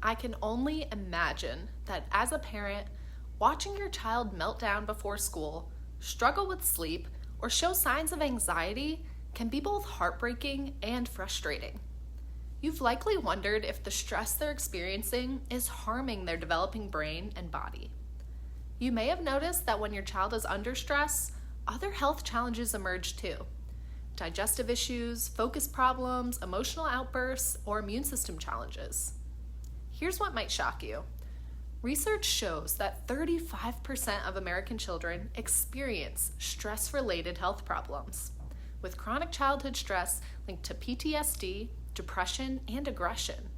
I can only imagine that as a parent, watching your child melt down before school, struggle with sleep, or show signs of anxiety can be both heartbreaking and frustrating. You've likely wondered if the stress they're experiencing is harming their developing brain and body. You may have noticed that when your child is under stress, other health challenges emerge too. Digestive issues, focus problems, emotional outbursts, or immune system challenges. Here's what might shock you. Research shows that 35% of American children experience stress-related health problems, with chronic childhood stress linked to PTSD, depression, and aggression.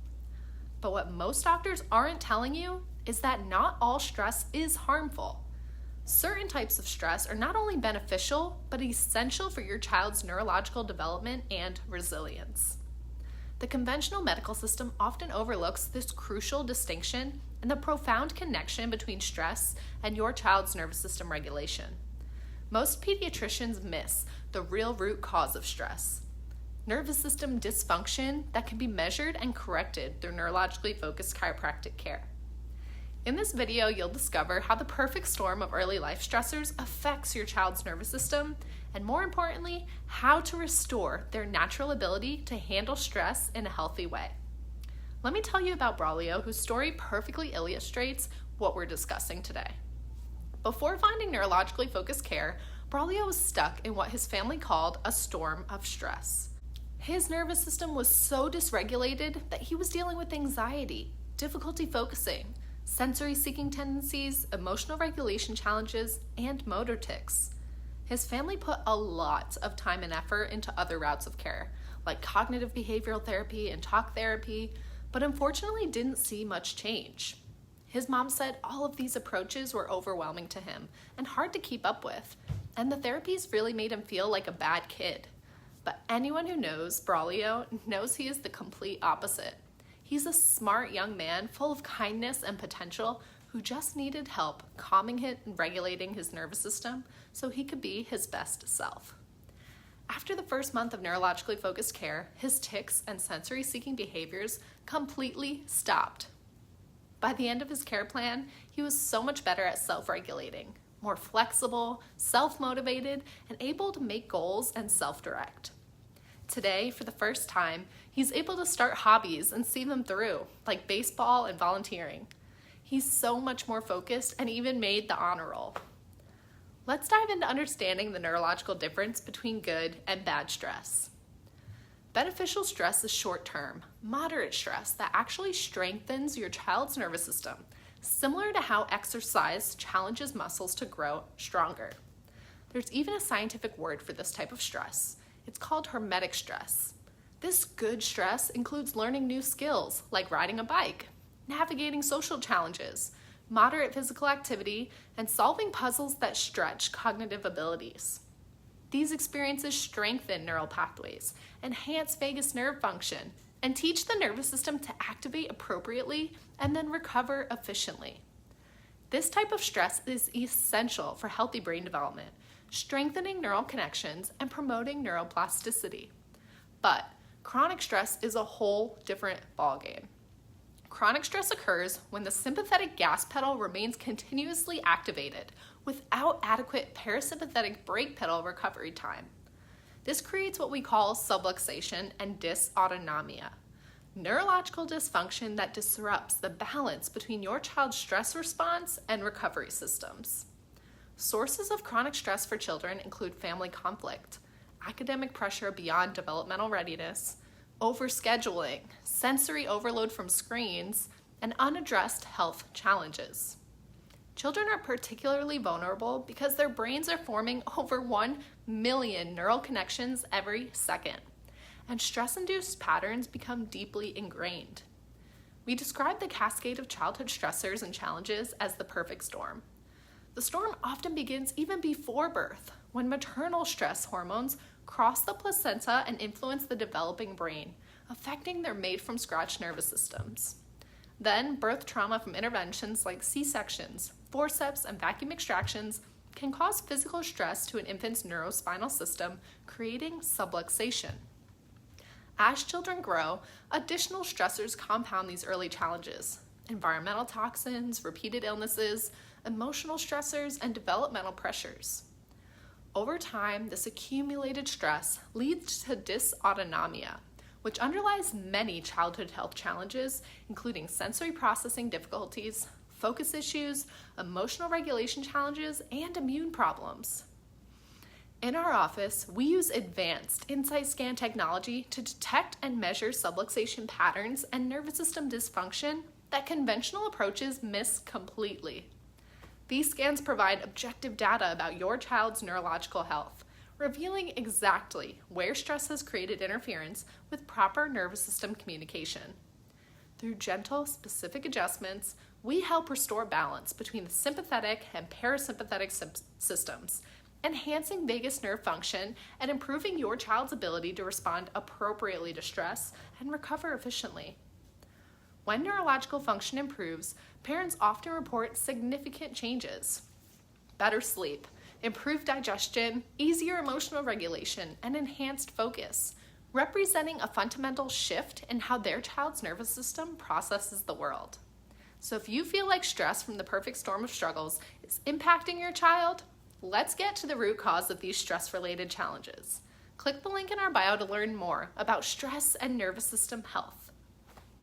But what most doctors aren't telling you is that not all stress is harmful. Certain types of stress are not only beneficial, but essential for your child's neurological development and resilience. The conventional medical system often overlooks this crucial distinction and the profound connection between stress and your child's nervous system regulation. Most pediatricians miss the real root cause of stress: nervous system dysfunction that can be measured and corrected through neurologically focused chiropractic care. In this video, you'll discover how the perfect storm of early life stressors affects your child's nervous system, and more importantly, how to restore their natural ability to handle stress in a healthy way. Let me tell you about Braulio, whose story perfectly illustrates what we're discussing today. Before finding neurologically focused care, Braulio was stuck in what his family called a storm of stress. His nervous system was so dysregulated that he was dealing with anxiety, difficulty focusing, sensory-seeking tendencies, emotional regulation challenges, and motor tics. His family put a lot of time and effort into other routes of care, like cognitive behavioral therapy and talk therapy, but unfortunately didn't see much change. His mom said all of these approaches were overwhelming to him and hard to keep up with, and the therapies really made him feel like a bad kid. But anyone who knows Braulio knows he is the complete opposite. He's a smart young man full of kindness and potential who just needed help calming and regulating his nervous system so he could be his best self. After the first month of neurologically focused care, his tics and sensory-seeking behaviors completely stopped. By the end of his care plan, he was so much better at self-regulating, more flexible, self-motivated, and able to make goals and self-direct. Today, for the first time, he's able to start hobbies and see them through, like baseball and volunteering. He's so much more focused and even made the honor roll. Let's dive into understanding the neurological difference between good and bad stress. Beneficial stress is short-term, moderate stress that actually strengthens your child's nervous system, similar to how exercise challenges muscles to grow stronger. There's even a scientific word for this type of stress. It's called hormetic stress. This good stress includes learning new skills like riding a bike, navigating social challenges, moderate physical activity, and solving puzzles that stretch cognitive abilities. These experiences strengthen neural pathways, enhance vagus nerve function, and teach the nervous system to activate appropriately and then recover efficiently. This type of stress is essential for healthy brain development, strengthening neural connections and promoting neuroplasticity. But chronic stress is a whole different ballgame. Chronic stress occurs when the sympathetic gas pedal remains continuously activated without adequate parasympathetic brake pedal recovery time. This creates what we call subluxation and dysautonomia, neurological dysfunction that disrupts the balance between your child's stress response and recovery systems. Sources of chronic stress for children include family conflict, academic pressure beyond developmental readiness, overscheduling, sensory overload from screens, and unaddressed health challenges. Children are particularly vulnerable because their brains are forming over 1 million neural connections every second, and stress-induced patterns become deeply ingrained. We describe the cascade of childhood stressors and challenges as the perfect storm. The storm often begins even before birth, when maternal stress hormones cross the placenta and influence the developing brain, affecting their made-from-scratch nervous systems. Then, birth trauma from interventions like C-sections, forceps, and vacuum extractions can cause physical stress to an infant's neurospinal system, creating subluxation. As children grow, additional stressors compound these early challenges. Environmental toxins, repeated illnesses, emotional stressors, and developmental pressures. Over time, this accumulated stress leads to dysautonomia, which underlies many childhood health challenges, including sensory processing difficulties, focus issues, emotional regulation challenges, and immune problems. In our office, we use advanced insight scan technology to detect and measure subluxation patterns and nervous system dysfunction that conventional approaches miss completely. These scans provide objective data about your child's neurological health, revealing exactly where stress has created interference with proper nervous system communication. Through gentle, specific adjustments, we help restore balance between the sympathetic and parasympathetic systems, enhancing vagus nerve function and improving your child's ability to respond appropriately to stress and recover efficiently. When neurological function improves, parents often report significant changes. Better sleep, improved digestion, easier emotional regulation, and enhanced focus, representing a fundamental shift in how their child's nervous system processes the world. So if you feel like stress from the perfect storm of struggles is impacting your child, let's get to the root cause of these stress-related challenges. Click the link in our bio to learn more about stress and nervous system health.